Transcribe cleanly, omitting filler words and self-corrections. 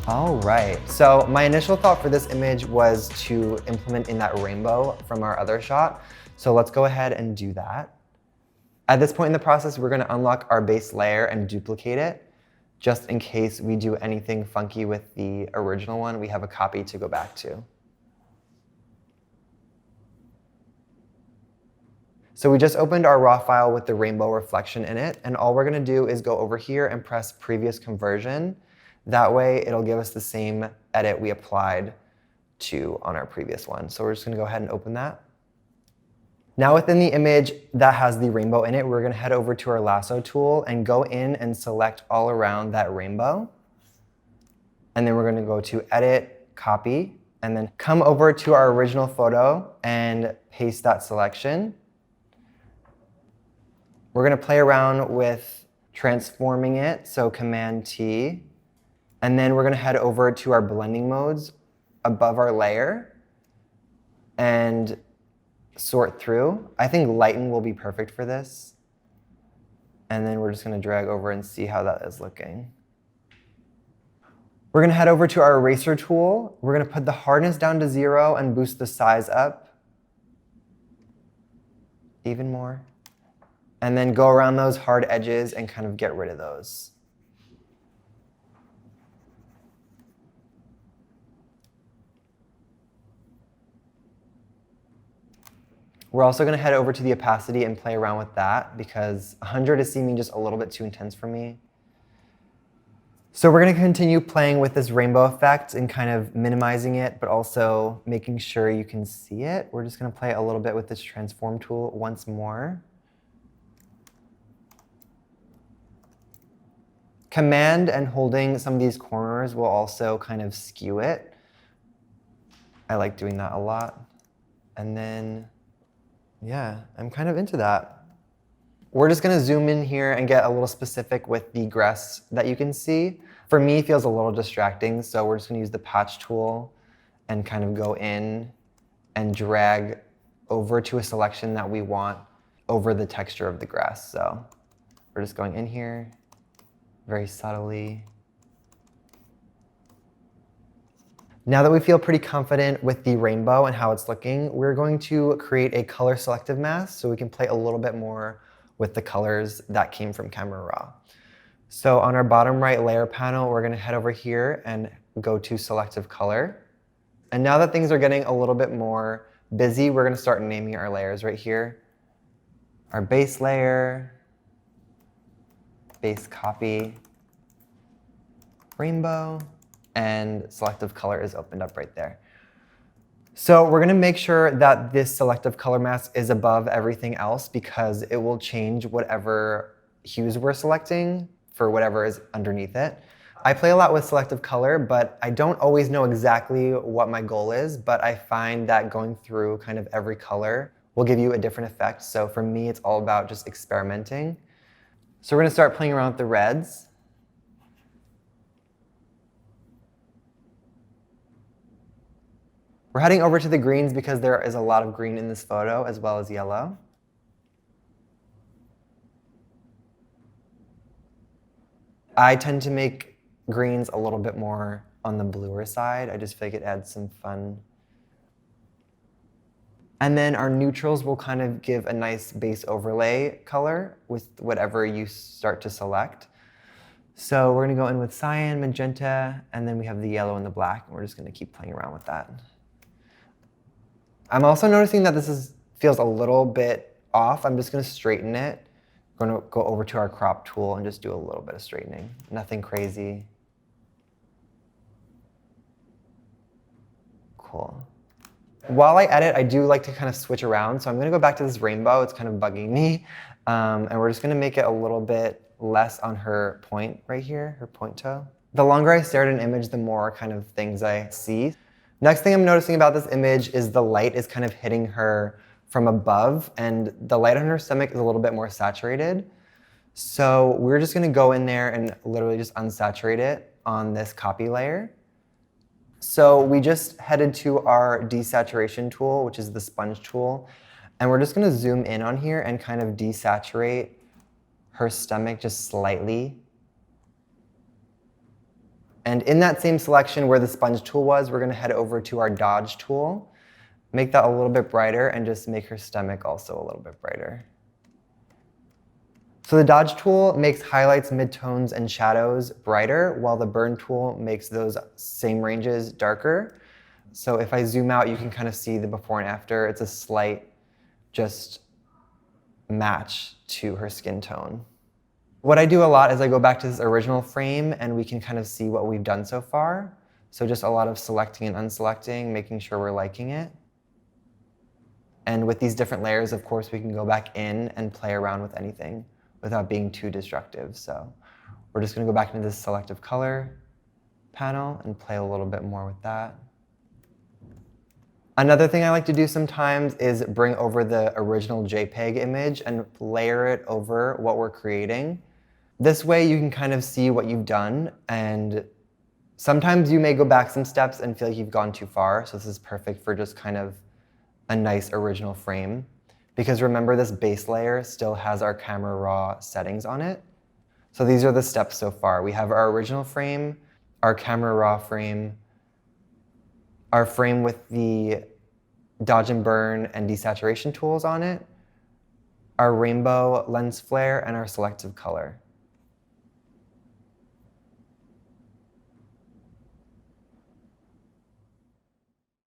All right, so my initial thought for this image was to implement in that rainbow from our other shot. So let's go ahead and do that. At this point in the process, we're going to unlock our base layer and duplicate it. Just in case we do anything funky with the original one, we have a copy to go back to. So we just opened our raw file with the rainbow reflection in it, and all we're going to do is go over here and press previous conversion. That way it'll give us the same edit we applied to on our previous one. So we're just going to go ahead and open that. Now within the image that has the rainbow in it, we're going to head over to our lasso tool and go in and select all around that rainbow. And then we're going to go to Edit, Copy, and then come over to our original photo and paste that selection. We're going to play around with transforming it, so Command T. And then we're going to head over to our blending modes above our layer and sort through. I think lighten will be perfect for this. And then we're just going to drag over and see how that is looking. We're going to head over to our eraser tool. We're going to put the hardness down to 0 and boost the size up even more. And then go around those hard edges and kind of get rid of those. We're also going to head over to the opacity and play around with that because 100 is seeming just a little bit too intense for me. So we're going to continue playing with this rainbow effect and kind of minimizing it, but also making sure you can see it. We're just going to play a little bit with this transform tool once more. Command and holding some of these corners will also kind of skew it. I like doing that a lot. And then, yeah, I'm kind of into that. We're just going to zoom in here and get a little specific with the grass that you can see. For me, it feels a little distracting, so we're just going to use the patch tool and kind of go in and drag over to a selection that we want over the texture of the grass. So we're just going in here very subtly. Now that we feel pretty confident with the rainbow and how it's looking, we're going to create a color selective mask so we can play a little bit more with the colors that came from Camera Raw. So on our bottom right layer panel, we're going to head over here and go to selective color. And now that things are getting a little bit more busy, we're going to start naming our layers right here. Our base layer, base copy, rainbow, and selective color is opened up right there. So we're going to make sure that this selective color mask is above everything else because it will change whatever hues we're selecting for whatever is underneath it. I play a lot with selective color, but I don't always know exactly what my goal is, but I find that going through kind of every color will give you a different effect. So for me, it's all about just experimenting. So we're going to start playing around with the reds. We're heading over to the greens because there is a lot of green in this photo, as well as yellow. I tend to make greens a little bit more on the bluer side. I just feel like it adds some fun. And then our neutrals will kind of give a nice base overlay color with whatever you start to select. So we're going to go in with cyan, magenta, and then we have the yellow and the black, and we're just going to keep playing around with that. I'm also noticing that this feels a little bit off. I'm just going to straighten it. I'm going to go over to our crop tool and just do a little bit of straightening. Nothing crazy. Cool. While I edit, I do like to kind of switch around. So I'm going to go back to this rainbow. It's kind of bugging me. And we're just going to make it a little bit less on her point right here, her point toe. The longer I stare at an image, the more kind of things I see. Next thing I'm noticing about this image is the light is kind of hitting her from above, and the light on her stomach is a little bit more saturated. So we're just going to go in there and literally just unsaturate it on this copy layer. So we just headed to our desaturation tool, which is the sponge tool, and we're just going to zoom in on here and kind of desaturate her stomach just slightly. And in that same selection where the sponge tool was, we're going to head over to our dodge tool, make that a little bit brighter, and just make her stomach also a little bit brighter. So the dodge tool makes highlights, midtones, and shadows brighter, while the burn tool makes those same ranges darker. So if I zoom out, you can kind of see the before and after. It's a slight just match to her skin tone. What I do a lot is I go back to this original frame and we can kind of see what we've done so far. So just a lot of selecting and unselecting, making sure we're liking it. And with these different layers, of course, we can go back in and play around with anything without being too destructive. So we're just going to go back into this selective color panel and play a little bit more with that. Another thing I like to do sometimes is bring over the original JPEG image and layer it over what we're creating. This way you can kind of see what you've done, and sometimes you may go back some steps and feel like you've gone too far, so this is perfect for just kind of a nice original frame. Because remember, this base layer still has our camera raw settings on it. So these are the steps so far. We have our original frame, our camera raw frame, our frame with the dodge and burn and desaturation tools on it, our rainbow lens flare, and our selective color.